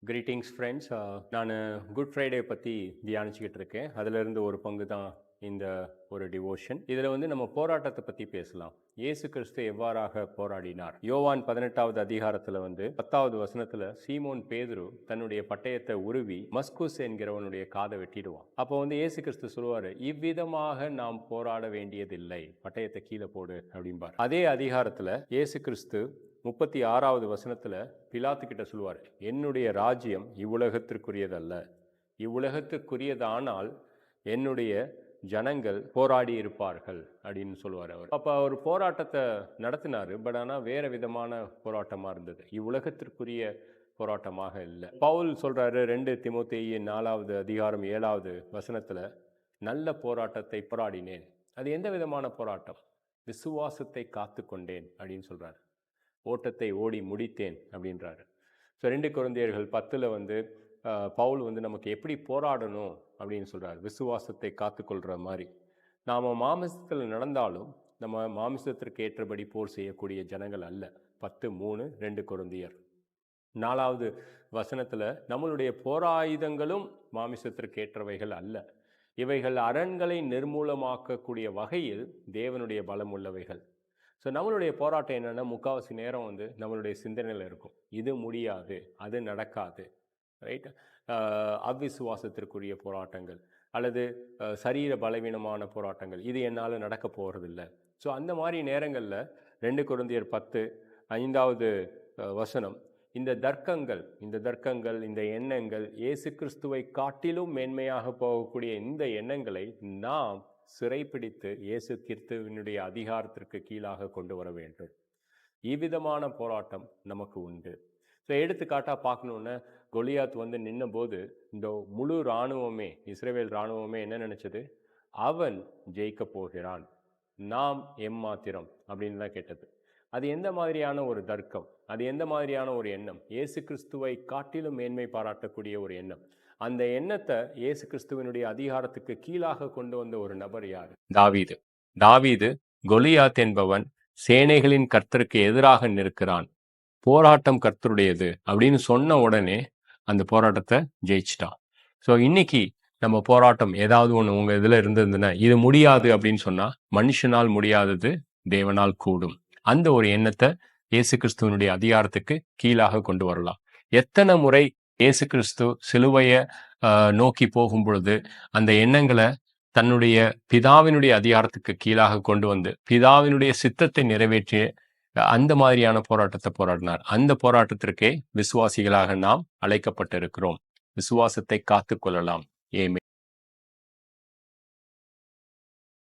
Greetings friends. நான் good Friday பற்றி தியானிச்சுக்கிட்டு இருக்கேன். அதிலிருந்து ஒரு பங்கு தான் இந்த ஒரு டிவோஷன். இதில் வந்து நம்ம போராட்டத்தை பற்றி பேசலாம். இயேசு கிறிஸ்து எவ்வாறாக போராடினார். யோவான் 18வது அதிகாரத்தில் வந்து 10வது வசனத்தில் சீமோன் பேதுரு தன்னுடைய பட்டயத்தை உருவி மஸ்குஸ் என்கிறவனுடைய காதை வெட்டிடுவான். அப்போ வந்து இயேசு கிறிஸ்து சொல்லுவார், இவ்விதமாக நாம் போராட வேண்டியதில்லை, பட்டயத்தை கீழே போடு அப்படிம்பார். அதே அதிகாரத்தில் இயேசு கிறிஸ்து 36வது வசனத்தில் பிலாத்து கிட்ட சொல்லுவார், என்னுடைய ராஜ்யம் இவ்வுலகத்திற்குரியதல்ல, இவ்வுலகத்திற்குரியதானால் என்னுடைய ஜனங்கள் போராடி இருப்பார்கள் அப்படின்னு சொல்லுவார் அவர். அப்போ அவர் போராட்டத்தை நடத்தினார். பட் ஆனால் வேற விதமான போராட்டமாக இருந்தது, இவ்வுலகத்திற்குரிய போராட்டமாக இல்லை. பவுல் சொல்றாரு 2 தீமோத்தேயு 4வது அதிகாரம் 7வது வசனத்தில், நல்ல போராட்டத்தை போராடினேன். அது எந்த விதமான போராட்டம்? விசுவாசத்தை காத்து கொண்டேன் அப்படின்னு சொல்றாரு. ஓட்டத்தை ஓடி முடித்தேன் அப்படின்றாரு. ஸோ 2 கொரிந்தியர்கள் 10ல் வந்து பவுல் வந்து நமக்கு எப்படி போராடணும் அப்படின்னு சொல்கிறார். விசுவாசத்தை காத்துக்கொள்கிற மாதிரி. நாம் மாமிசத்தில் நடந்தாலும் நம்ம மாமிசத்திற்கு ஏற்றபடி போர் செய்யக்கூடிய ஜனங்கள் அல்ல. 10:3 2 கொரிந்தியர் 4வது வசனத்தில், நம்மளுடைய போராயுதங்களும் மாமிசத்திற்கு ஏற்றவைகள் அல்ல, இவைகள் அரண்களை நிர்மூலமாக்கக்கூடிய வகையில் தேவனுடைய பலம் உள்ளவைகள். ஸோ நம்மளுடைய போராட்டம் என்னென்னா, முக்கால்வாசி நேரம் வந்து நம்மளுடைய சிந்தனையில் இருக்கும், இது முடியாது, அது நடக்காது, ரைட்? அவ்விசுவாசத்திற்குரிய போராட்டங்கள் அல்லது சரீர பலவீனமான போராட்டங்கள், இது என்னால் நடக்க போகிறதில்ல. ஸோ அந்த மாதிரி நேரங்களில் 2 கொரிந்தியர் 10:5வது வசனம், இந்த தர்க்கங்கள் இந்த எண்ணங்கள், இயேசு கிறிஸ்துவை காட்டிலும் மேன்மையாக போகக்கூடிய இந்த எண்ணங்களை நாம் சிறைப்பிடித்து இயேசு கிறிஸ்துவினுடைய அதிகாரத்திற்கு கீழாக கொண்டு வர வேண்டும். இவ்விதமான போராட்டம் நமக்கு உண்டு. ஸோ எடுத்துக்காட்டாக பார்க்கணுன்னா, கொலியாத் வந்து நின்ன போது இந்த முழு இராணுவமே, இஸ்ரவேல் இராணுவமே என்ன நினச்சது? அவன் ஜெயிக்க போகிறான், நாம் எம்மாத்திரம் அப்படின்னு தான் கேட்டது. அது எந்த மாதிரியான ஒரு தர்க்கம், அது எந்த மாதிரியான ஒரு எண்ணம்? இயேசு கிறிஸ்துவை காட்டிலும் மேன்மை பாராட்டக்கூடிய ஒரு எண்ணம். அந்த எண்ணத்தை இயேசு கிறிஸ்துவனுடைய அதிகாரத்துக்கு கீழாக கொண்டு வந்த ஒரு நபர் யார்? தாவீது கொலியாத் என்பவன் சேனைகளின் கர்த்தருக்கு எதிராக நிற்கிறான், போராட்டம் கர்த்தருடையது அப்படின்னு சொன்ன உடனே அந்த போராட்டத்தை ஜெயிச்சிட்டான். ஸோ இன்னைக்கு நம்ம போராட்டம் ஏதாவது ஒன்று உங்கள் இதில் இருந்ததுன்னா, இது முடியாது அப்படின்னு சொன்னால், மனுஷனால் முடியாதது தேவனால் கூடும். அந்த ஒரு எண்ணத்தை இயேசு கிறிஸ்துவனுடைய அதிகாரத்துக்கு கீழாக கொண்டு வரலாம். எத்தனை முறை இயேசு கிறிஸ்து சிலுவையை நோக்கி போகும் பொழுது அந்த எண்ணங்களை தன்னுடைய பிதாவினுடைய அதிகாரத்துக்கு கீழாக கொண்டு வந்து பிதாவினுடைய சித்தத்தை நிறைவேற்றிய அந்த மாதிரியான போராட்டத்தை போராடினார். அந்த போராட்டத்திற்கே விசுவாசிகளாக நாம் அழைக்கப்பட்டிருக்கிறோம். விசுவாசத்தை காத்து கொள்ளலாம். ஏமே.